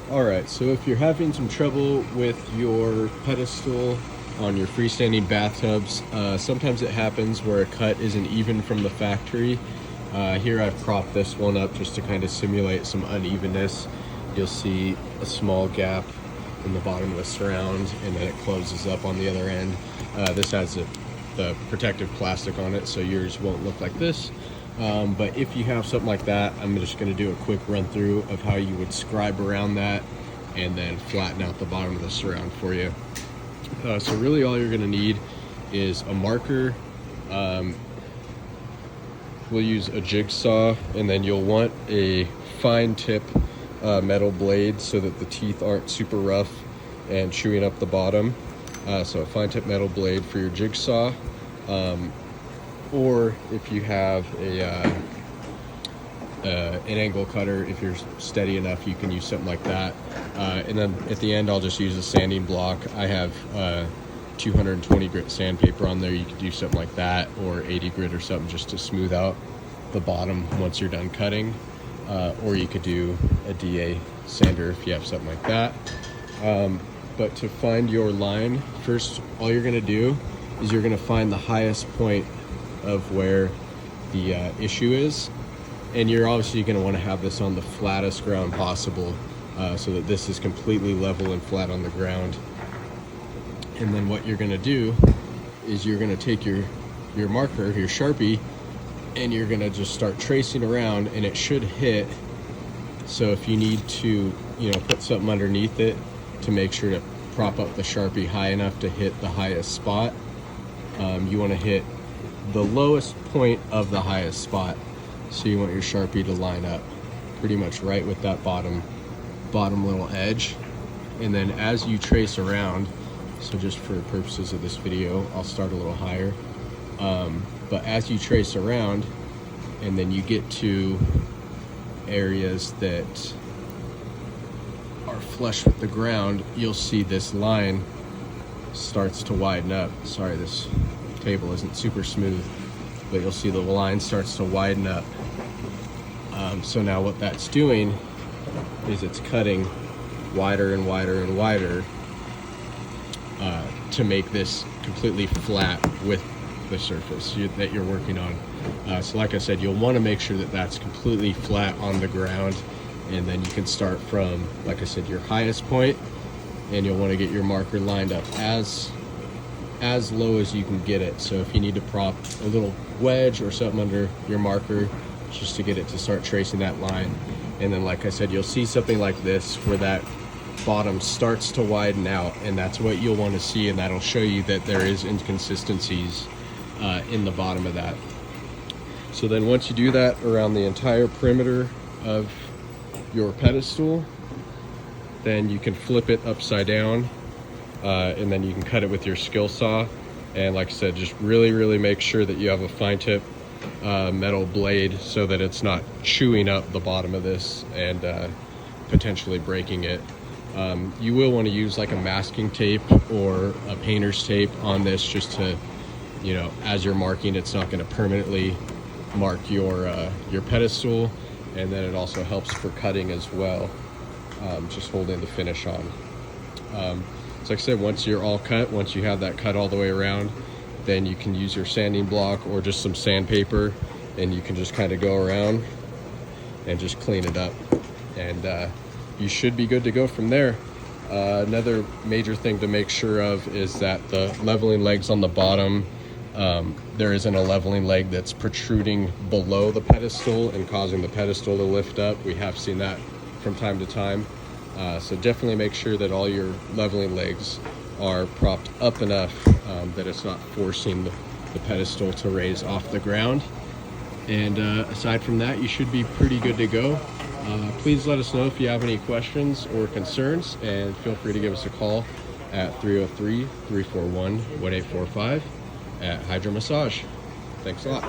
Alright, so if you're having some trouble with your pedestal on your freestanding bathtubs, sometimes it happens where a cut isn't even from the factory. Here I've propped this one up just to kind of simulate some unevenness. You'll see a small gap in the bottom of the surround, and then it closes up on the other end. This has the protective plastic on it, so yours won't look like this. But if you have something like that, I'm just going to do a quick run through of how you would scribe around that and then flatten out the bottom of the surround for you. So really all you're going to need is a marker. We'll use a jigsaw, and then you'll want a fine tip metal blade so that the teeth aren't super rough and chewing up the bottom. So a fine tip metal blade for your jigsaw. Or if you have an angle cutter, if you're steady enough, you can use something like that. And then at the end, I'll just use a sanding block. I have 220 grit sandpaper on there. You could do something like that, or 80 grit or something, just to smooth out the bottom once you're done cutting. Or you could do a DA sander if you have something like that. But to find your line, first, all you're gonna do is you're gonna find the highest point of where the issue is, and you're obviously going to want to have this on the flattest ground possible, so that this is completely level and flat on the ground. And then what you're going to do is you're going to take your marker, your Sharpie, and you're going to just start tracing around, and it should hit. So if you need to, put something underneath it to make sure to prop up the Sharpie high enough to hit the highest spot, you want to hit the lowest point of the highest spot. So you want your Sharpie to line up pretty much right with that bottom little edge. And then as you trace around, so just for purposes of this video, I'll start a little higher. But as you trace around, and then you get to areas that are flush with the ground, you'll see this line starts to widen up. Sorry, this table isn't super smooth, but you'll see the line starts to widen up. So now what that's doing is it's cutting wider and wider and wider to make this completely flat with the surface that you're working on. So like I said, you'll want to make sure that that's completely flat on the ground, and then you can start from, like I said, your highest point, and you'll want to get your marker lined up as low as you can get it. So if you need to prop a little wedge or something under your marker just to get it to start tracing that line. And then like I said, you'll see something like this where that bottom starts to widen out, and that's what you'll want to see, and that'll show you that there is inconsistencies in the bottom of that. So then once you do that around the entire perimeter of your pedestal, then you can flip it upside down, and then you can cut it with your skill saw. And like I said, just really make sure that you have a fine tip metal blade so that it's not chewing up the bottom of this and potentially breaking it. You will want to use like a masking tape or a painter's tape on this, just to, as you're marking, it's not going to permanently mark your pedestal. And then it also helps for cutting as well, just holding the finish on. So like I said, once you're all cut, once you have that cut all the way around, then you can use your sanding block or just some sandpaper, and you can just kind of go around and just clean it up, and you should be good to go from there. Another major thing to make sure of is that the leveling legs on the bottom, there isn't a leveling leg that's protruding below the pedestal and causing the pedestal to lift up. We have seen that from time to time. So definitely make sure that all your leveling legs are propped up enough that it's not forcing the pedestal to raise off the ground. And aside from that, you should be pretty good to go. Please let us know if you have any questions or concerns, and feel free to give us a call at 303-341-1845 at Hydro Massage. Thanks a lot.